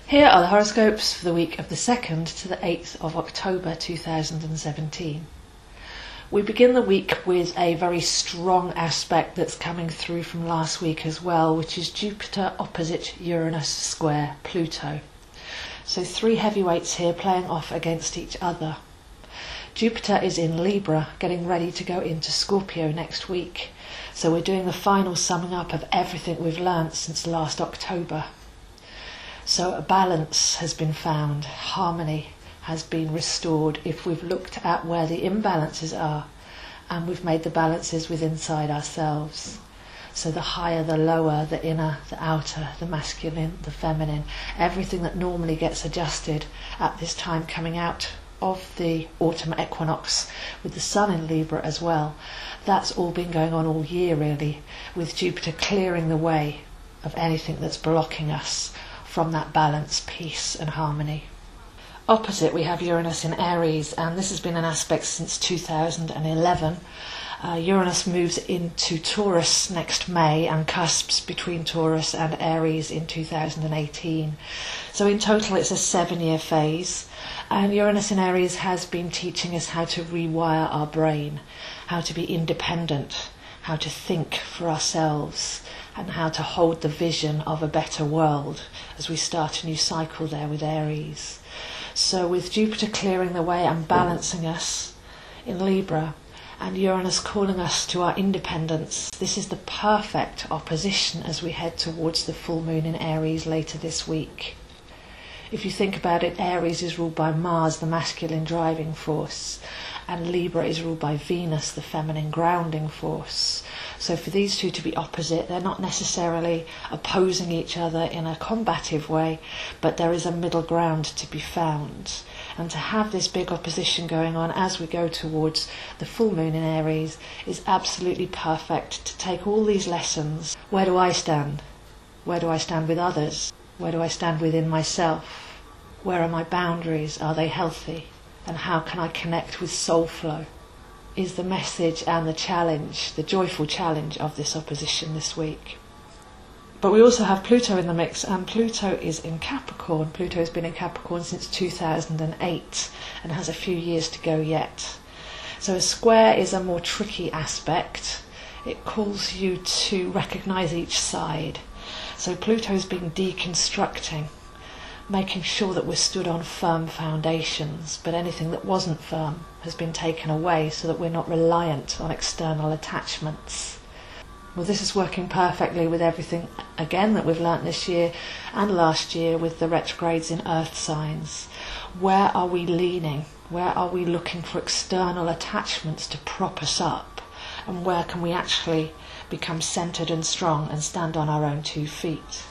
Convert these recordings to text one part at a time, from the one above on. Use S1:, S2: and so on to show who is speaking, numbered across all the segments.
S1: Here are the horoscopes for the week of the 2nd to the 8th of October 2017. We begin the week with a very strong aspect that's coming through from last week as well, which is Jupiter opposite Uranus square Pluto. So 3 heavyweights here playing off against each other. Jupiter is in Libra, getting ready to go into Scorpio next week. So we're doing the final summing up of everything we've learnt since last October. So a balance has been found, harmony has been restored if we've looked at where the imbalances are and we've made the balances within inside ourselves. So the higher, the lower, the inner, the outer, the masculine, the feminine, everything that normally gets adjusted at this time coming out of the autumn equinox with the sun in Libra as well. That's all been going on all year really, with Jupiter clearing the way of anything that's blocking us from that balance, peace and harmony. Opposite we have Uranus in Aries, and this has been an aspect since 2011. Uranus moves into Taurus next May and cusps between Taurus and Aries in 2018. So in total it's a 7-year phase, and Uranus in Aries has been teaching us how to rewire our brain, how to be independent, how to think for ourselves, and how to hold the vision of a better world as we start a new cycle there with Aries. So with Jupiter clearing the way and balancing us in Libra, and Uranus calling us to our independence, this is the perfect opposition as we head towards the full moon in Aries later this week. If you think about it, Aries is ruled by Mars, the masculine driving force, and Libra is ruled by Venus, the feminine grounding force. So for these two to be opposite, they're not necessarily opposing each other in a combative way, but there is a middle ground to be found. And to have this big opposition going on as we go towards the full moon in Aries is absolutely perfect to take all these lessons. Where do I stand? Where do I stand with others? Where do I stand within myself? Where are my boundaries? Are they healthy? And how can I connect with soul flow? Is the message and the challenge, the joyful challenge of this opposition this week. But we also have Pluto in the mix, and Pluto is in Capricorn. Pluto has been in Capricorn since 2008 and has a few years to go yet. So a square is a more tricky aspect. It calls you to recognise each side. So Pluto's been deconstructing, making sure that we're stood on firm foundations, but anything that wasn't firm has been taken away so that we're not reliant on external attachments. Well, this is working perfectly with everything, again, that we've learnt this year and last year with the retrogrades in earth signs. Where are we leaning? Where are we looking for external attachments to prop us up? And where can we actually become centred and strong and stand on our own 2 feet?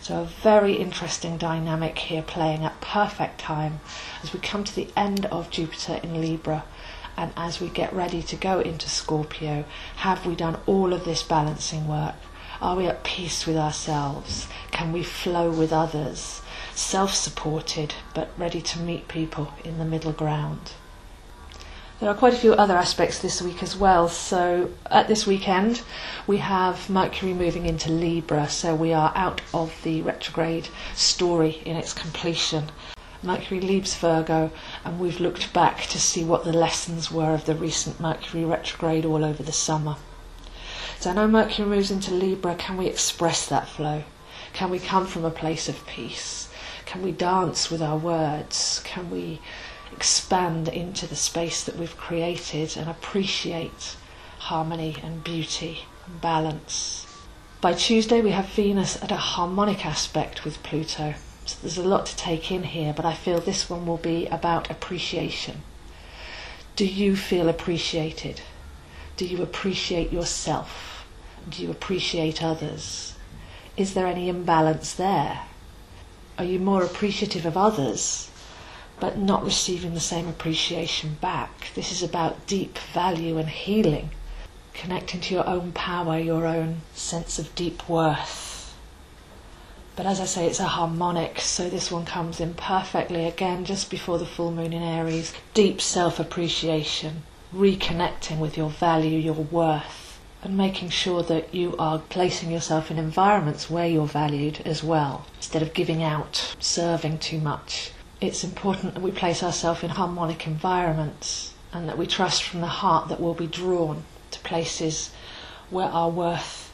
S1: So a very interesting dynamic here playing at perfect time as we come to the end of Jupiter in Libra and as we get ready to go into Scorpio. Have we done all of this balancing work? Are we at peace with ourselves? Can we flow with others? Self-supported but ready to meet people in the middle ground. There are quite a few other aspects this week as well. So at this weekend we have Mercury moving into Libra, so we are out of the retrograde story in its completion. Mercury leaves Virgo and we've looked back to see what the lessons were of the recent Mercury retrograde all over the summer. So now Mercury moves into Libra, can we express that flow? Can we come from a place of peace? Can we dance with our words? Can we expand into the space that we've created and appreciate harmony and beauty and balance? By Tuesday we have Venus at a harmonic aspect with Pluto. So there's a lot to take in here, but I feel this one will be about appreciation. Do you feel appreciated? Do you appreciate yourself? Do you appreciate others? Is there any imbalance there? Are you more appreciative of others but not receiving the same appreciation back? This is about deep value and healing, connecting to your own power, your own sense of deep worth. But as I say, it's a harmonic, so this one comes in perfectly again just before the full moon in Aries. Deep self-appreciation, reconnecting with your value, your worth, and making sure that you are placing yourself in environments where you're valued as well, instead of giving out, serving too much. It's important that we place ourselves in harmonic environments and that we trust from the heart that we'll be drawn to places where our worth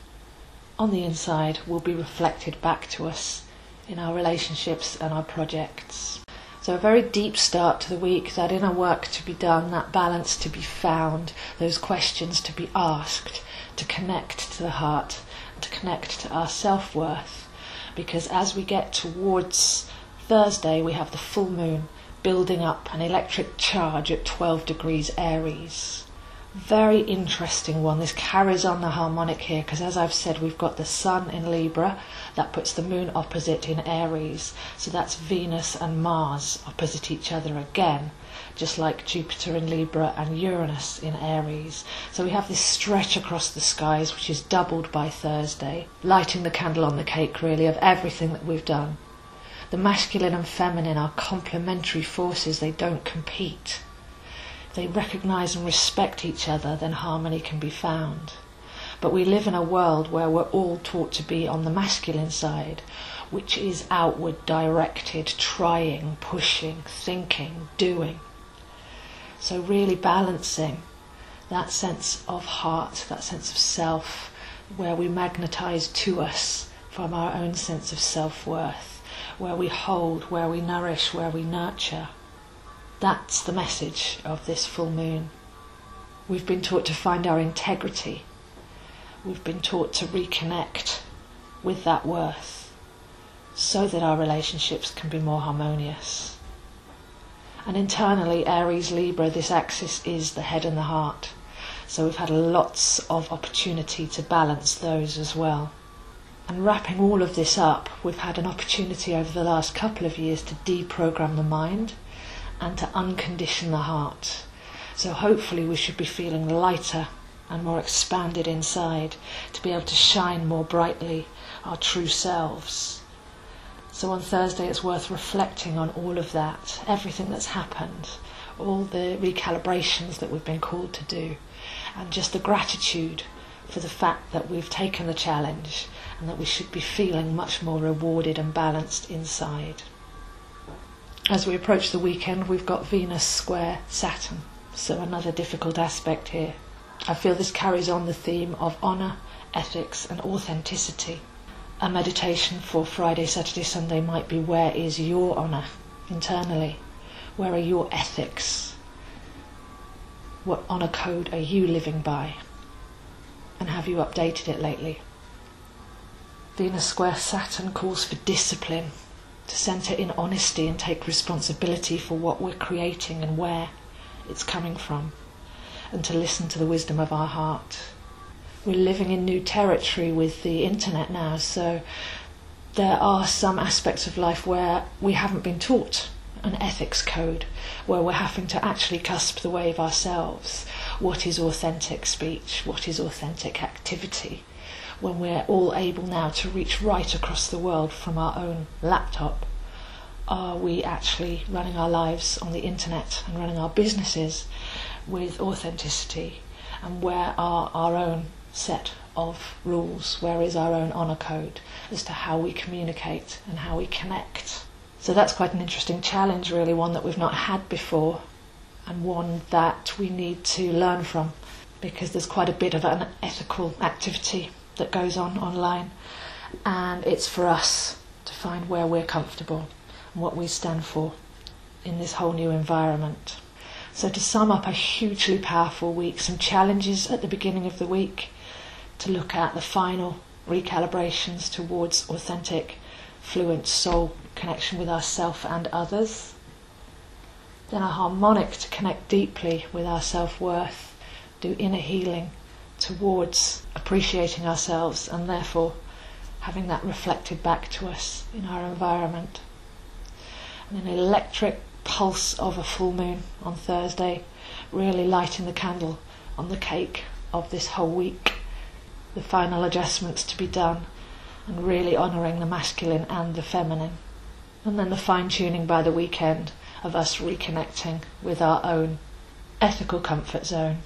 S1: on the inside will be reflected back to us in our relationships and our projects. So a very deep start to the week, that inner work to be done, that balance to be found, those questions to be asked, to connect to the heart, to connect to our self-worth. Because as we get towards Thursday, we have the full moon building up an electric charge at 12 degrees Aries. Very interesting one. This carries on the harmonic here, because as I've said, we've got the sun in Libra, that puts the moon opposite in Aries. So that's Venus and Mars opposite each other again, just like Jupiter in Libra and Uranus in Aries. So we have this stretch across the skies, which is doubled by Thursday, lighting the candle on the cake really of everything that we've done. The masculine and feminine are complementary forces, they don't compete. If they recognise and respect each other, then harmony can be found. But we live in a world where we're all taught to be on the masculine side, which is outward directed, trying, pushing, thinking, doing. So really balancing that sense of heart, that sense of self, where we magnetise to us from our own sense of self-worth, where we hold, where we nourish, where we nurture. That's the message of this full moon. We've been taught to find our integrity. We've been taught to reconnect with that worth so that our relationships can be more harmonious. And internally, Aries, Libra, this axis is the head and the heart. So we've had lots of opportunity to balance those as well. And wrapping all of this up, we've had an opportunity over the last couple of years to deprogram the mind and to uncondition the heart. So hopefully we should be feeling lighter and more expanded inside, to be able to shine more brightly our true selves. So on Thursday it's worth reflecting on all of that, everything that's happened, all the recalibrations that we've been called to do, and just the gratitude for the fact that we've taken the challenge and that we should be feeling much more rewarded and balanced inside. As we approach the weekend, we've got Venus square Saturn, so another difficult aspect here. I feel this carries on the theme of honour, ethics and authenticity. A meditation for Friday, Saturday, Sunday might be, where is your honour internally? Where are your ethics? What honour code are you living by? And have you updated it lately? Venus square Saturn calls for discipline, to centre in honesty and take responsibility for what we're creating and where it's coming from, and to listen to the wisdom of our heart. We're living in new territory with the internet now, so there are some aspects of life where we haven't been taught an ethics code, where we're having to actually cusp the wave ourselves. What is authentic speech? What is authentic activity? When we're all able now to reach right across the world from our own laptop, are we actually running our lives on the internet and running our businesses with authenticity? And where are our own set of rules? Where is our own honour code as to how we communicate and how we connect? So that's quite an interesting challenge, really, one that we've not had before, and one that we need to learn from, because there's quite a bit of an ethical activity that goes on online, and it's for us to find where we're comfortable and what we stand for in this whole new environment. So to sum up a hugely powerful week, some challenges at the beginning of the week to look at the final recalibrations towards authentic, fluent soul connection with ourself and others. Then a harmonic to connect deeply with our self-worth, do inner healing towards appreciating ourselves and therefore having that reflected back to us in our environment. And an electric pulse of a full moon on Thursday, really lighting the candle on the cake of this whole week, the final adjustments to be done, and really honouring the masculine and the feminine. And then the fine-tuning by the weekend of us reconnecting with our own ethical comfort zone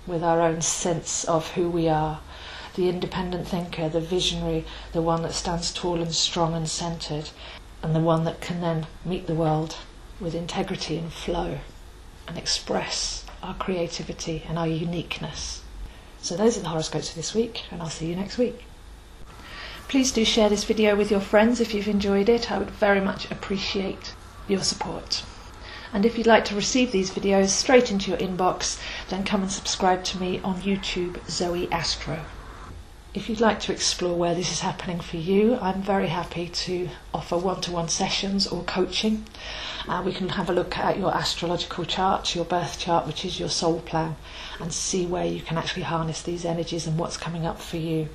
S1: with our own sense of who we are. The independent thinker, the visionary, the one that stands tall and strong and centred, and the one that can then meet the world with integrity and flow and express our creativity and our uniqueness. So those are the horoscopes for this week, and I'll see you next week. Please do share this video with your friends if you've enjoyed it. I would very much appreciate your support. And if you'd like to receive these videos straight into your inbox, then come and subscribe to me on YouTube, Zoe Astro. If you'd like to explore where this is happening for you, I'm very happy to offer one-to-one sessions or coaching. We can have a look at your astrological chart, your birth chart, which is your soul plan, and see where you can actually harness these energies and what's coming up for you.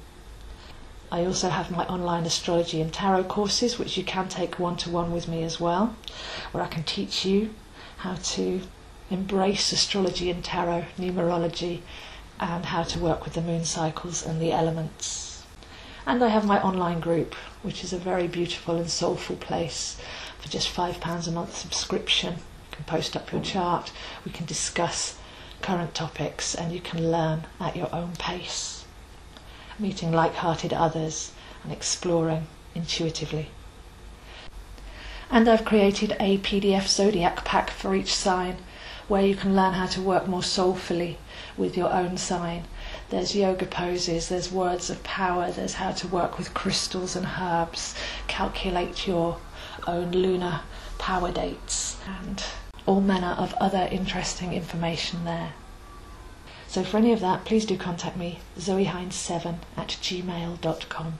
S1: I also have my online astrology and tarot courses, which you can take one-to-one with me as well, where I can teach you how to embrace astrology and tarot, numerology, and how to work with the moon cycles and the elements. And I have my online group, which is a very beautiful and soulful place for just £5 a month subscription. You can post up your chart, we can discuss current topics, and you can learn at your own pace, meeting like-hearted others and exploring intuitively. And I've created a PDF Zodiac Pack for each sign, where you can learn how to work more soulfully with your own sign. There's yoga poses, there's words of power, there's how to work with crystals and herbs, calculate your own lunar power dates, and all manner of other interesting information there. So for any of that, please do contact me, zoehines7@gmail.com.